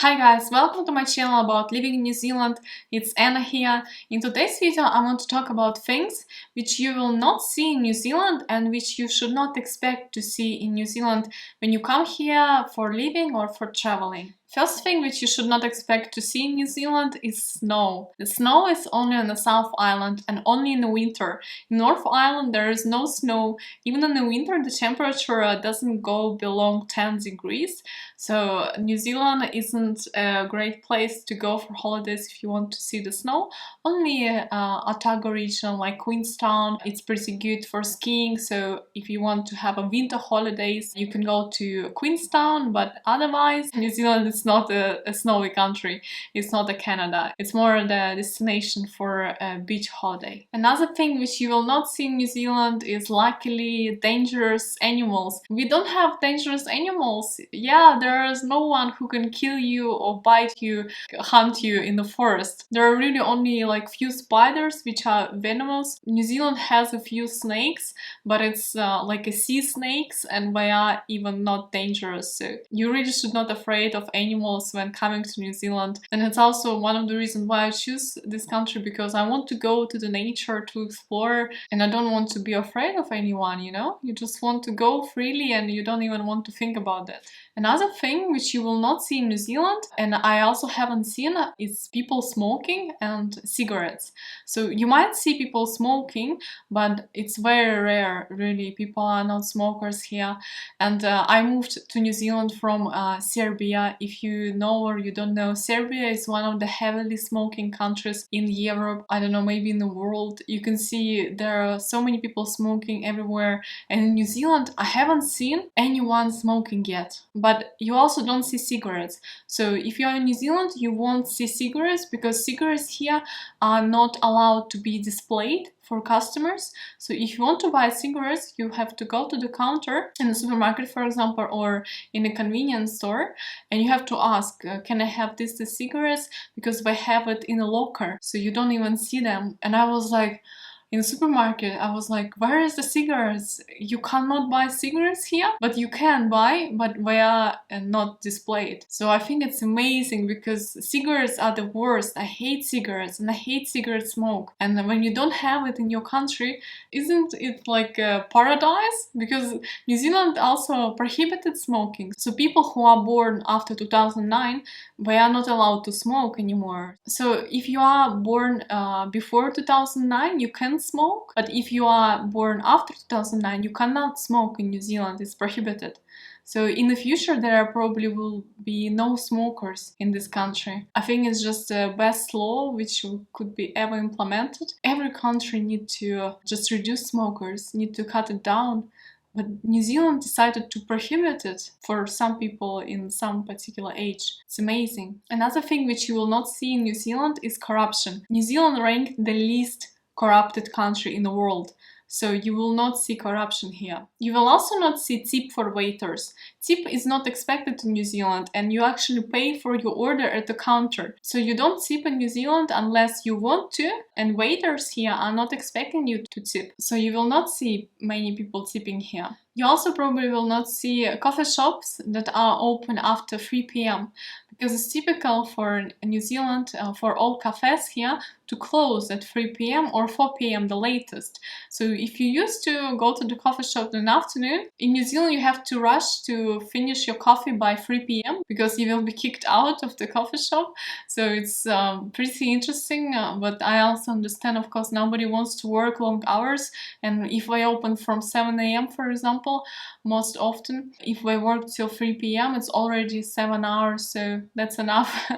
Hi guys, welcome to my channel about living in New Zealand. It's Anna here. In today's video I want to talk about things which you will not see in New Zealand and which you should not expect to see in New Zealand when you come here for living or for traveling. First thing which you should not expect to see in New Zealand is snow. The snow is only on the South Island and only in the winter. In North Island there is no snow. Even in the winter the temperature doesn't go below 10 degrees. So New Zealand isn't a great place to go for holidays if you want to see the snow. Only Otago region like Queenstown, it's pretty good for skiing. So if you want to have a winter holidays, you can go to Queenstown, but otherwise New Zealand is not a snowy country. It's not a Canada. It's more the destination for a beach holiday. Another thing which you will not see in New Zealand is luckily dangerous animals. We don't have dangerous animals. Yeah, there is no one who can kill you or bite you, hunt you in the forest. There are really only like few spiders which are venomous. New Zealand has a few snakes, but it's like a sea snakes and they are even not dangerous. So you really should not afraid of animals when coming to New Zealand. And it's also one of the reasons why I choose this country, because I want to go to the nature to explore and I don't want to be afraid of anyone, you know? You just want to go freely and you don't even want to think about that. Another thing which you will not see in New Zealand, and I also haven't seen, is people smoking and cigarettes. So you might see people smoking, but it's very rare, really. People are not smokers here. And I moved to New Zealand from Serbia. If you know or you don't know, Serbia is one of the heavily smoking countries in Europe, I don't know, maybe in the world. You can see there are so many people smoking everywhere. And in New Zealand, I haven't seen anyone smoking yet. But you also don't see cigarettes. So if you're in New Zealand, you won't see cigarettes because cigarettes here are not allowed to be displayed for customers. So if you want to buy cigarettes, you have to go to the counter in the supermarket, for example, or in a convenience store, and you have to ask, can I have these cigarettes? Because they have it in a locker, so you don't even see them. And I was like, in the supermarket, I was like, where is the cigarettes? You cannot buy cigarettes here, but you can buy, but they are not displayed. So I think it's amazing because cigarettes are the worst. I hate cigarettes and I hate cigarette smoke. And when you don't have it in your country, isn't it like a paradise? Because New Zealand also prohibited smoking. So people who are born after 2009, they are not allowed to smoke anymore. So if you are born before 2009, you can smoke, but if you are born after 2009, you cannot smoke in New Zealand. It's prohibited. So in the future there probably will be no smokers in this country. I think it's just the best law which could be ever implemented. Every country need to just reduce smokers, need to cut it down. But New Zealand decided to prohibit it for some people in some particular age. It's amazing. Another thing which you will not see in New Zealand is corruption. New Zealand ranked the least corrupted country in the world. So you will not see corruption here. You will also not see tip for waiters. Tip is not expected in New Zealand and you actually pay for your order at the counter. So you don't tip in New Zealand unless you want to, and waiters here are not expecting you to tip. So you will not see many people tipping here. You also probably will not see coffee shops that are open after 3 p.m. because it's typical for New Zealand, for all cafes here, to close at 3 p.m. or 4 p.m. the latest. So if you used to go to the coffee shop in the afternoon, in New Zealand you have to rush to finish your coffee by 3 p.m. because you will be kicked out of the coffee shop. So it's pretty interesting, but I also understand, of course, nobody wants to work long hours, and if they open from 7 a.m. for example, most often, if they work till 3 p.m. it's already 7 hours, so that's enough.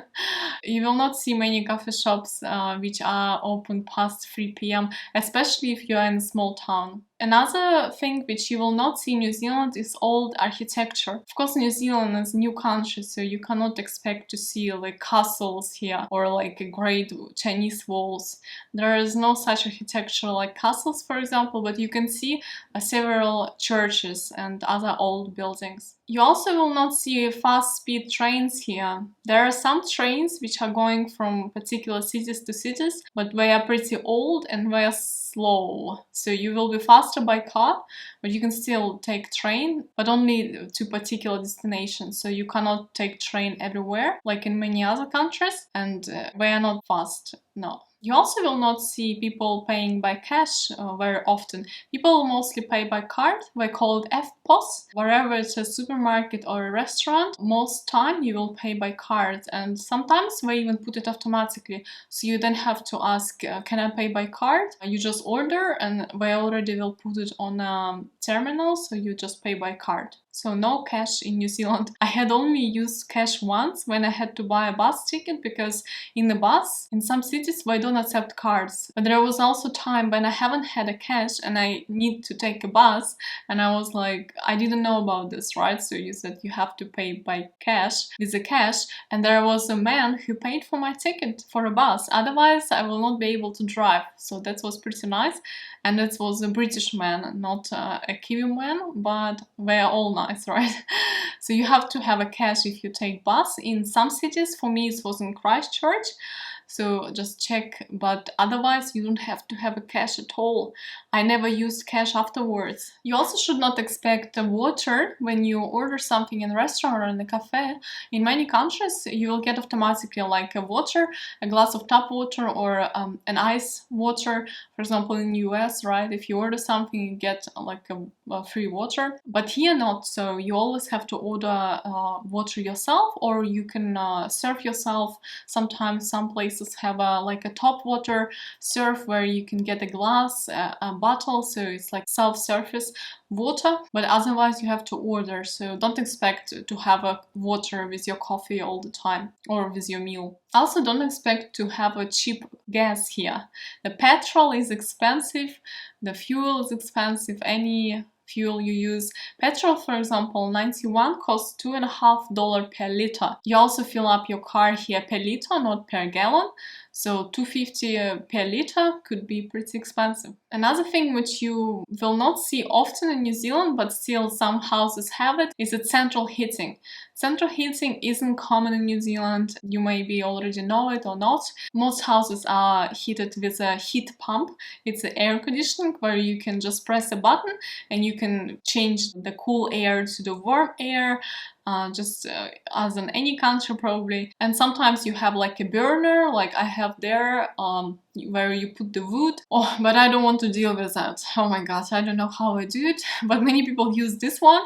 You will not see many coffee shops which are open past 3 p.m. especially if you are in a small town. Another thing which you will not see in New Zealand is old architecture. Of course, New Zealand is a new country, so you cannot expect to see like castles here or like great Chinese walls. There is no such architecture like castles, for example, but you can see several churches and other old buildings. You also will not see fast-speed trains here. There are some trains which are going from particular cities to cities, but they are pretty old and they are slow. So you will be faster by car, but you can still take train, but only to particular destinations. So you cannot take train everywhere, like in many other countries, and they are not fast, no. You also will not see people paying by cash very often. People mostly pay by card. They call it EFTPOS. Wherever it's a supermarket or a restaurant, most time you will pay by card, and sometimes they even put it automatically. So you don't have to ask, can I pay by card? You just order and they already will put it on a terminal, so you just pay by card. So no cash in New Zealand. I had only used cash once when I had to buy a bus ticket, because in the bus, in some cities, they don't accept cards. But there was also time when I haven't had a cash and I need to take a bus, and I was like, I didn't know about this, right? So you said you have to pay by cash, with the cash, and there was a man who paid for my ticket for a bus. Otherwise, I will not be able to drive. So that was pretty nice. And it was a British man, not a Kiwi man, but they are all nice, right? So you have to have a cash if you take bus. In some cities, for me it was in Christchurch, so just check, but otherwise you don't have to have a cash at all. I never used cash afterwards. You also should not expect water when you order something in a restaurant or in a cafe. In many countries you will get automatically like a water, a glass of tap water, or an ice water. For example, in the US, right, if you order something you get like a free water, but here not. So you always have to order water yourself, or you can serve yourself. Sometimes some places have like a top water serve where you can get a glass, a bottle, so it's like self-service water, but otherwise you have to order. So don't expect to have a water with your coffee all the time or with your meal. Also, don't expect to have a cheap gas here. The petrol is expensive, the fuel is expensive, any fuel you use. Petrol, for example, 91 costs $2.50 per liter. You also fill up your car here per liter, not per gallon. So $2.50 per liter could be pretty expensive. Another thing which you will not see often in New Zealand, but still some houses have it, is central heating. Central heating isn't common in New Zealand. You maybe already know it or not. Most houses are heated with a heat pump. It's an air conditioning where you can just press a button and you can change the cool air to the warm air. Just as in any country probably. And sometimes you have like a burner, like I have there, where you put the wood. Oh, but I don't want to deal with that. Oh my gosh, I don't know how I do it, but many people use this one.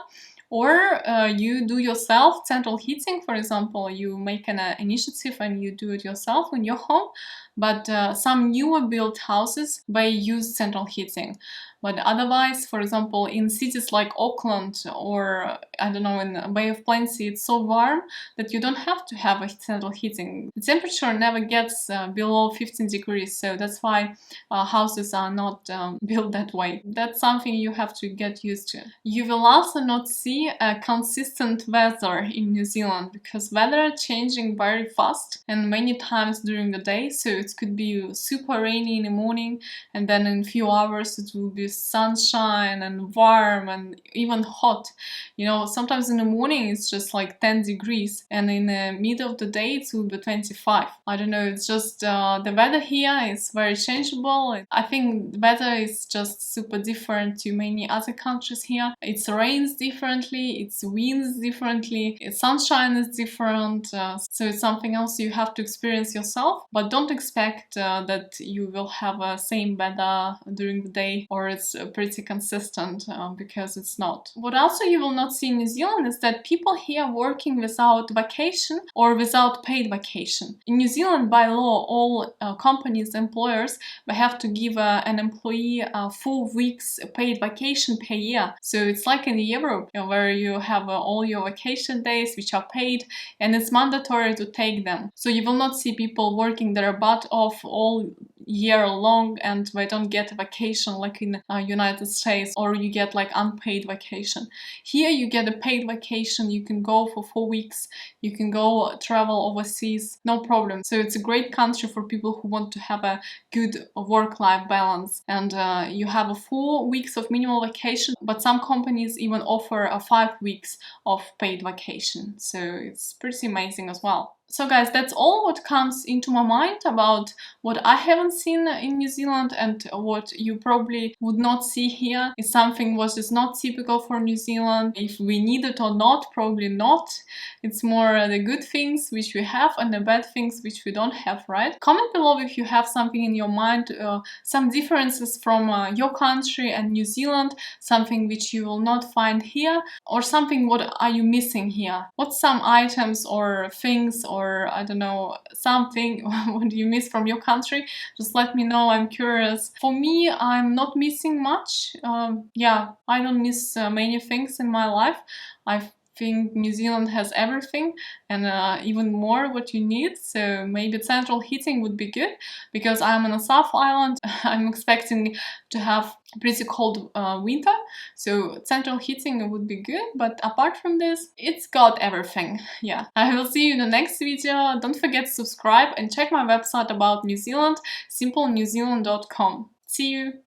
Or you do yourself central heating. For example, you make an initiative and you do it yourself in your home. But some newer built houses, they use central heating. But otherwise, for example, in cities like Auckland or, I don't know, in Bay of Plenty, it's so warm that you don't have to have a central heating. The temperature never gets below 15 degrees, so that's why houses are not built that way. That's something you have to get used to. You will also not see a consistent weather in New Zealand, because weather is changing very fast and many times during the day. So it could be super rainy in the morning, and then in a few hours it will be sunshine and warm and even hot. You know, sometimes in the morning it's just like 10 degrees, and in the middle of the day it will be 25. I don't know, it's just the weather here is very changeable. I think the weather is just super different to many other countries here. It rains differently, it winds differently, sunshine is different, so it's something else you have to experience yourself. But don't expect that you will have a same weather during the day, or it's pretty consistent, because it's not. What also you will not see in New Zealand is that people here working without vacation or without paid vacation. In New Zealand, by law, all companies, employers, they have to give an employee 4 weeks paid vacation per year. So it's like in Europe, where you have all your vacation days which are paid, and it's mandatory to take them. So you will not see people working their butt off all year long and they don't get a vacation like in United States, or you get like unpaid vacation. Here you get a paid vacation, you can go for 4 weeks, you can go travel overseas, no problem. So it's a great country for people who want to have a good work-life balance. And you have a 4 weeks of minimal vacation, but some companies even offer a 5 weeks of paid vacation. So it's pretty amazing as well. So guys, that's all what comes into my mind about what I haven't seen in New Zealand, and what you probably would not see here is something what is not typical for New Zealand. If we need it or not, probably not. It's more the good things which we have and the bad things which we don't have, right? Comment below if you have something in your mind, some differences from your country and New Zealand, something which you will not find here, or something what are you missing here? What's some items or things, or I don't know, something what do you miss from your country? Just let me know, I'm curious. For me, I'm not missing much. Yeah, I don't miss many things in my life. I think New Zealand has everything, and even more what you need. So maybe central heating would be good, because I'm on a South Island. I'm expecting to have pretty cold winter, so central heating would be good, but apart from this, it's got everything. Yeah, I will see you in the next video. Don't forget to subscribe and check my website about New Zealand, simplenewzealand.com. See you!